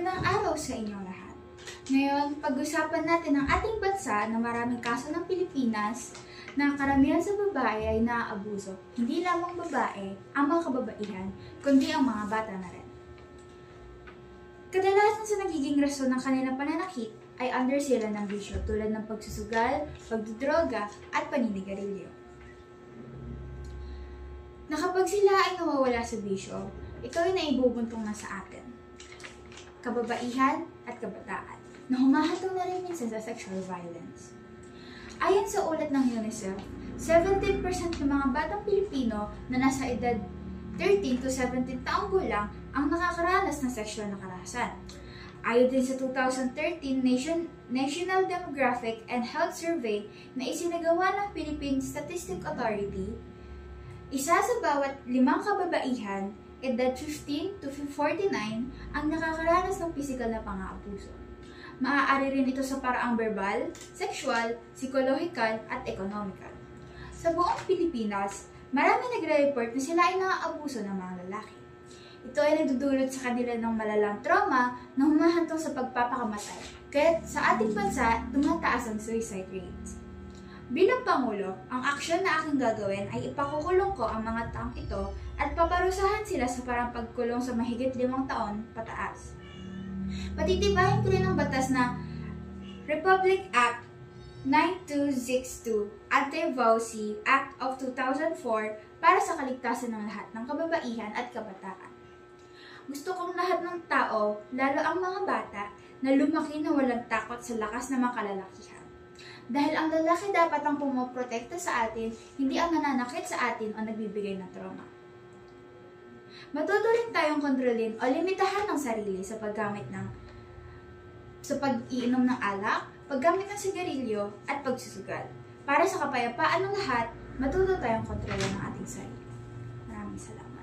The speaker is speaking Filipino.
Magandang araw sa inyong lahat. Ngayon, pag-usapan natin ang ating bansa na maraming kaso ng Pilipinas na karamihan sa babae ay naaabuso. Hindi lamang babae ang mga kababaihan, kundi ang mga bata na rin. Kadalasan sa nagiging rason ng kanilang pananakit ay under sila ng bisyo tulad ng pagsusugal, pagdudroga at paninigarilyo. Na kapag sila ay nawawala sa bisyo, ito ay naibubuntong na sa atin, kababaihan at kabataan, na humahatong na rin minsan sa sexual violence. Ayon sa ulat ng UNICEF, 17% ng mga batang Pilipino na nasa edad 13 to 17 taong gulang ang nakakaranas ng sexual na karahasan. Ayon din sa 2013 National Demographic and Health Survey na isinagawa ng Philippine Statistics Authority, isa sa bawat 5 kababaihan edad 15 to 49 ang nakakaranas ng pisikal na pang-aabuso. Maaari rin ito sa paraang verbal, sexual, psikolohikal at ekonomikal. Sa buong Pilipinas, marami nagre-report na sila ay naaabuso ng mga lalaki. Ito ay nagdudulot sa kanila ng malalang trauma na humahantong sa pagpapakamatay, kaya sa ating bansa, tumataas ang suicide rates. Bilang Pangulo, ang aksyon na aking gagawin ay ipakukulong ko ang mga taong ito at paparusahan sila sa parang pagkulong sa mahigit 5 taon pataas. Patitibayin ko rin ang batas na Republic Act 9262 Anti-Vowsy Act of 2004 para sa kaligtasan ng lahat ng kababaihan at kabataan. Gusto kong lahat ng tao, lalo ang mga bata, na lumaki na walang takot sa lakas ng mga kalalakihan. Dahil ang lalaki dapat ang pumoprotekta sa atin, hindi ang nananakit sa atin o nagbibigay ng trauma. Matuto rin tayong kontrolin o limitahan ng sarili sa pag-iinom ng alak, paggamit ng sigarilyo, at pagsusugal. Para sa kapayapaan ng lahat, matuto tayong kontrolin ang ating sarili. Maraming salamat.